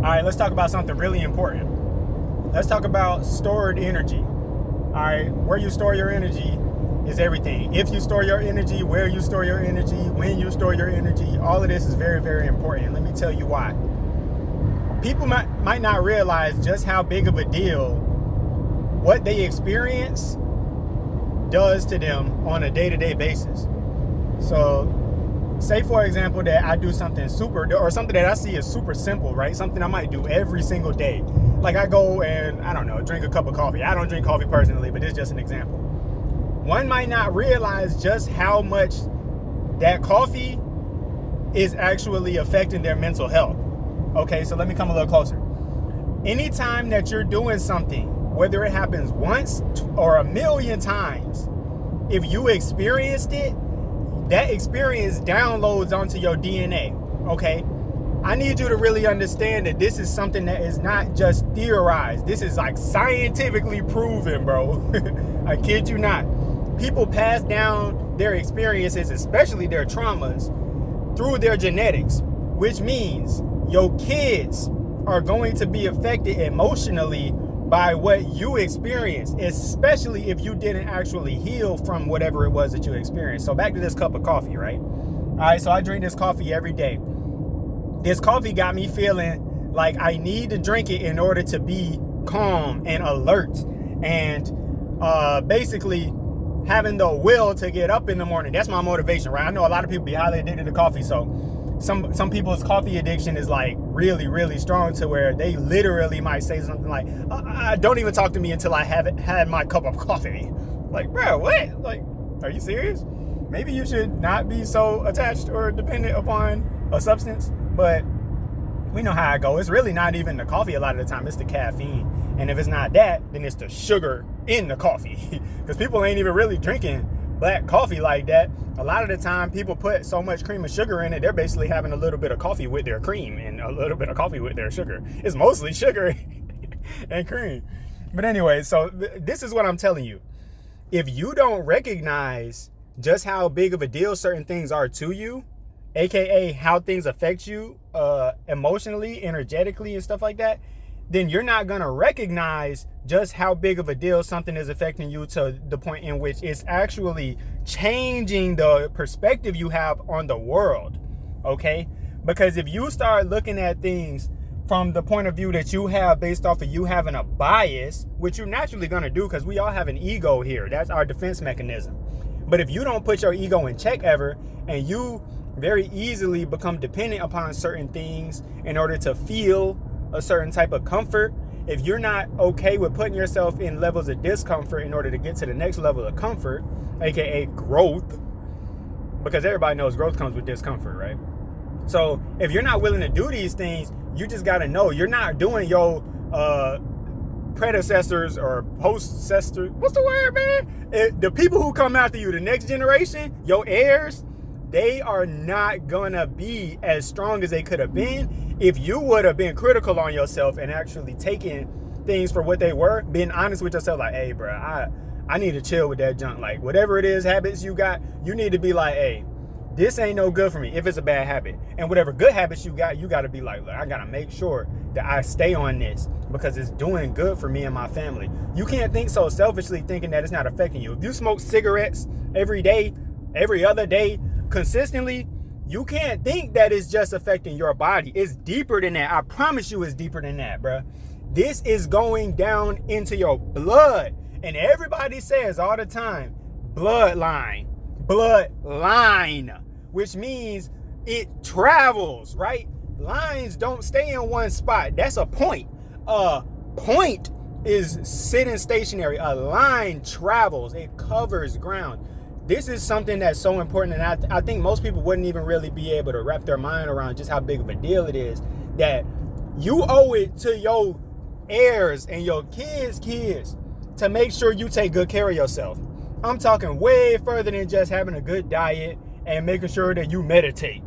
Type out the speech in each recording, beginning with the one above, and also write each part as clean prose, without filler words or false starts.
right, let's talk about something really important. Let's talk about stored energy. All right, where you store your energy is everything. If you store your energy, where you store your energy, when you store your energy, all of this is very, very important. Let me tell you why. People might not realize just how big of a deal what they experience does to them on a day-to-day basis. So say, for example, that I do something or something that I see is super simple, right? Something I might do every single day. Like I go and, I don't know, drink a cup of coffee. I don't drink coffee personally, but it's just an example. One might not realize just how much that coffee is actually affecting their mental health. Okay, so let me come a little closer. Anytime that you're doing something, whether it happens once or a million times, if you experienced it, that experience downloads onto your DNA, okay? I need you to really understand that this is something that is not just theorized. This is like scientifically proven, bro. I kid you not. People pass down their experiences, especially their traumas, through their genetics, which means your kids are going to be affected emotionally by what you experienced, especially if you didn't actually heal from whatever it was that you experienced. So back to this cup of coffee, right? All right, so I drink this coffee every day. This coffee got me feeling like I need to drink it in order to be calm and alert and basically having the will to get up in the morning. That's my motivation, right? I know a lot of people be highly addicted to coffee, so some people's coffee addiction is like really, really strong to where they literally might say something like, don't even talk to me until I haven't had my cup of coffee. Like, bro, what? Like, are you serious? Maybe you should not be so attached or dependent upon a substance, but we know how it goes. It's really not even the coffee a lot of the time, it's the caffeine. And if it's not that, then it's the sugar in the coffee. Because people ain't even really drinking black coffee like that. A lot of the time people put so much cream and sugar in it, they're basically having a little bit of coffee with their cream and a little bit of coffee with their sugar. It's mostly sugar and cream. But anyway, so this is what I'm telling you. If you don't recognize just how big of a deal certain things are to you, aka how things affect you emotionally, energetically, and stuff like that, then you're not going to recognize just how big of a deal something is affecting you to the point in which it's actually changing the perspective you have on the world, okay? Because if you start looking at things from the point of view that you have based off of you having a bias, which you're naturally going to do because we all have an ego here. That's our defense mechanism. But if you don't put your ego in check ever, and you very easily become dependent upon certain things in order to feel a certain type of comfort, if you're not okay with putting yourself in levels of discomfort in order to get to the next level of comfort, aka growth, because everybody knows growth comes with discomfort, right? So if you're not willing to do these things, you just got to know you're not doing your predecessors or post-cessors. What's the word, man? The people who come after you, the next generation, your heirs, they are not gonna be as strong as they could have been if you would have been critical on yourself and actually taking things for what they were, being honest with yourself, like, hey, bro, I need to chill with that junk. Like, whatever it is, habits you got, you need to be like, hey, this ain't no good for me if it's a bad habit. And whatever good habits you got to be like, look, I got to make sure that I stay on this because it's doing good for me and my family. You can't think so selfishly thinking that it's not affecting you. If you smoke cigarettes every day, every other day, consistently, you can't think that it's just affecting your body. It's deeper than that. I promise you it's deeper than that, bro. This is going down into your blood. And everybody says all the time, bloodline, which means it travels, right? Lines don't stay in one spot. That's a point. A point is sitting stationary. A line travels. It covers ground. This is something that's so important, and I think most people wouldn't even really be able to wrap their mind around just how big of a deal it is, that you owe it to your heirs and your kids' kids to make sure you take good care of yourself. I'm talking way further than just having a good diet and making sure that you meditate.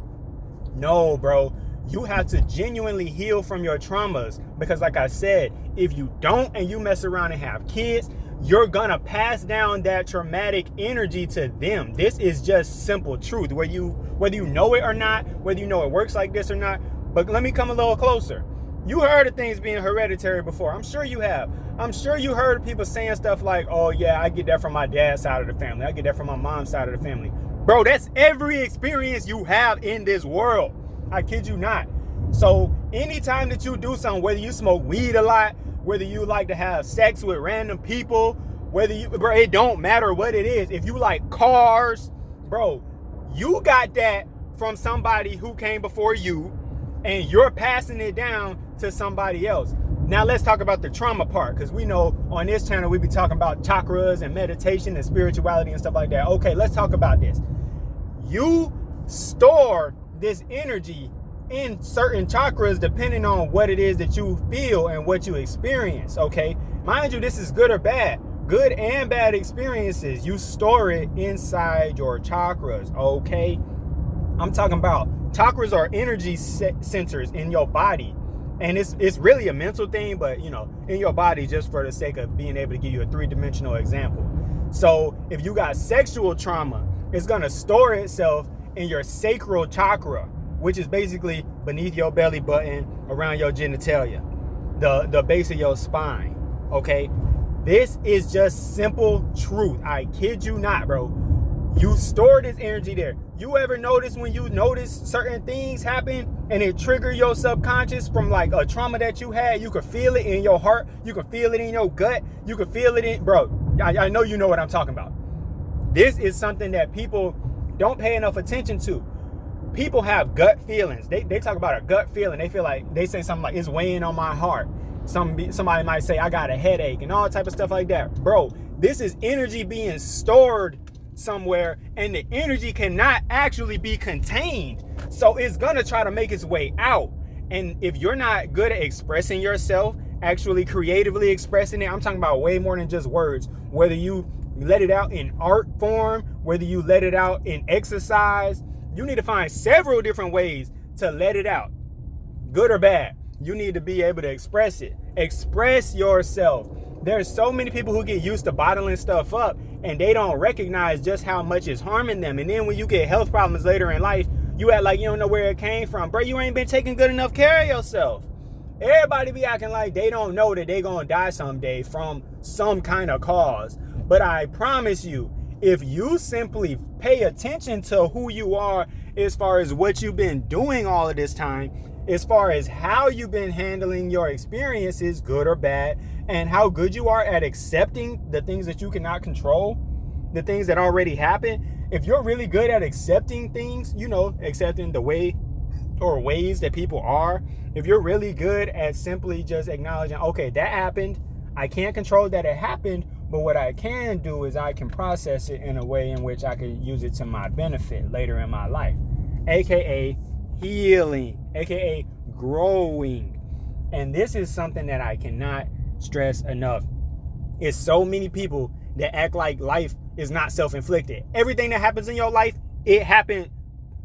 No, bro. You have to genuinely heal from your traumas, because like I said, if you don't and you mess around and have kids, you're gonna pass down that traumatic energy to them. This is just simple truth, whether you know it or not, whether you know it works like this or not. But let me come a little closer. You heard of things being hereditary before. I'm sure you have. I'm sure you heard of people saying stuff like, oh yeah, I get that from my dad's side of the family. I get that from my mom's side of the family. Bro, that's every experience you have in this world. I kid you not. So anytime that you do something, whether you smoke weed a lot, whether you like to have sex with random people, whether you, bro, it don't matter what it is. If you like cars, bro, you got that from somebody who came before you, and you're passing it down to somebody else. Now let's talk about the trauma part, because we know on this channel we be talking about chakras and meditation and spirituality and stuff like that. Okay, let's talk about this. You store this energy in certain chakras depending on what it is that you feel and what you experience, okay? Mind you, this is good or bad. Good and bad experiences, you store it inside your chakras, okay? I'm talking about chakras are energy centers in your body. And it's really a mental thing, but you know, in your body, just for the sake of being able to give you a three-dimensional example. So if you got sexual trauma, it's gonna store itself in your sacral chakra, which is basically beneath your belly button, around your genitalia, the base of your spine, okay? This is just simple truth. I kid you not, bro. You store this energy there. You ever notice when you notice certain things happen and it trigger your subconscious from like a trauma that you had? You can feel it in your heart. You can feel it in your gut. You can feel it in, bro, I know you know what I'm talking about. This is something that people don't pay enough attention to. People have gut feelings. They talk about a gut feeling. They feel like, they say something like, it's weighing on my heart. Somebody might say, I got a headache and all type of stuff like that. Bro, this is energy being stored somewhere, and the energy cannot actually be contained. So it's gonna try to make its way out. And if you're not good at expressing yourself, actually creatively expressing it, I'm talking about way more than just words. Whether you let it out in art form, whether you let it out in exercise, you need to find several different ways to let it out. Good or bad, you need to be able to express it. Express yourself. There's so many people who get used to bottling stuff up and they don't recognize just how much it's harming them. And then when you get health problems later in life, you act like you don't know where it came from. Bro, you ain't been taking good enough care of yourself. Everybody be acting like they don't know that they gonna die someday from some kind of cause. But I promise you, if you simply pay attention to who you are as far as what you've been doing all of this time, as far as how you've been handling your experiences, good or bad, and how good you are at accepting the things that you cannot control, the things that already happen. If you're really good at accepting things, you know, accepting the way or ways that people are, if you're really good at simply just acknowledging, okay, that happened, I can't control that it happened, but what I can do is I can process it in a way in which I can use it to my benefit later in my life, aka healing, aka growing. And this is something that I cannot stress enough. It's so many people that act like life is not self-inflicted. Everything that happens in your life, it happened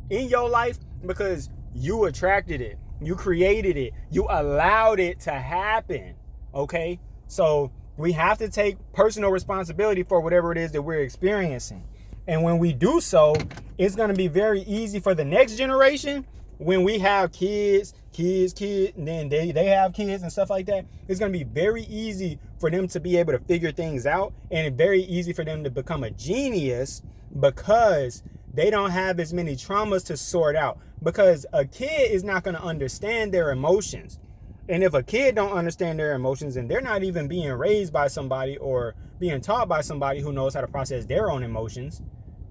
in your life because you attracted it, you created it, you allowed it to happen. Okay, so we have to take personal responsibility for whatever it is that we're experiencing. And when we do so, it's going to be very easy for the next generation. When we have kids, and then they have kids and stuff like that, it's going to be very easy for them to be able to figure things out, and very easy for them to become a genius because they don't have as many traumas to sort out. Because a kid is not going to understand their emotions. And if a kid don't understand their emotions and they're not even being raised by somebody or being taught by somebody who knows how to process their own emotions,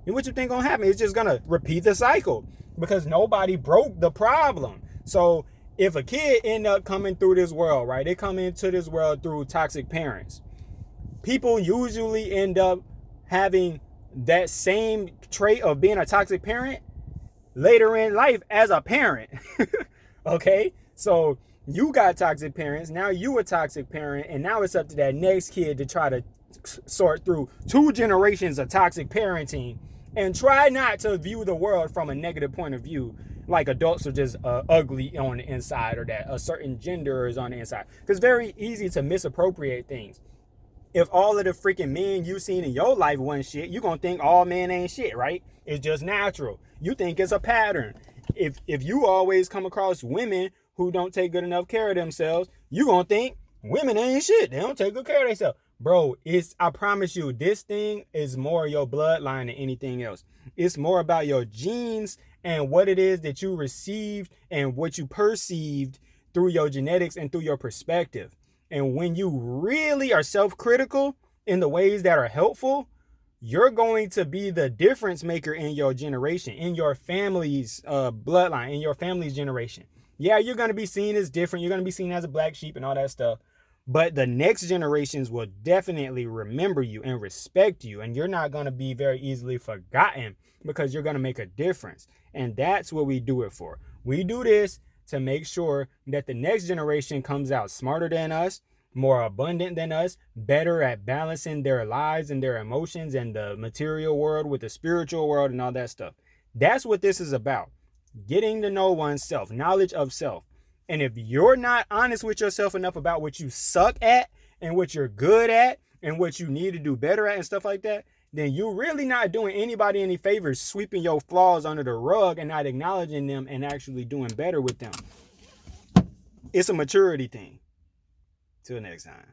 then what you think gonna happen? It's just gonna repeat the cycle because nobody broke the problem. So if a kid end up coming through this world, right? They come into this world through toxic parents. People usually end up having that same trait of being a toxic parent later in life as a parent. Okay? So you got toxic parents, now you a toxic parent, and now it's up to that next kid to try to sort through 2 generations of toxic parenting and try not to view the world from a negative point of view, like adults are just ugly on the inside, or that a certain gender is on the inside. Because it's very easy to misappropriate things. If all of the freaking men you seen in your life wasn't shit, you gonna think all men ain't shit, right? It's just natural. You think it's a pattern. If you always come across women who don't take good enough care of themselves, you gonna think women ain't shit. They don't take good care of themselves. Bro, I promise you, this thing is more your bloodline than anything else. It's more about your genes and what it is that you received and what you perceived through your genetics and through your perspective. And when you really are self-critical in the ways that are helpful, you're going to be the difference maker in your generation, in your family's bloodline, in your family's generation. Yeah, you're going to be seen as different. You're going to be seen as a black sheep and all that stuff. But the next generations will definitely remember you and respect you. And you're not going to be very easily forgotten because you're going to make a difference. And that's what we do it for. We do this to make sure that the next generation comes out smarter than us, more abundant than us, better at balancing their lives and their emotions and the material world with the spiritual world and all that stuff. That's what this is about. Getting to know oneself, knowledge of self. And if you're not honest with yourself enough about what you suck at and what you're good at and what you need to do better at and stuff like that, then you're really not doing anybody any favors, sweeping your flaws under the rug and not acknowledging them and actually doing better with them. It's a maturity thing. Till next time.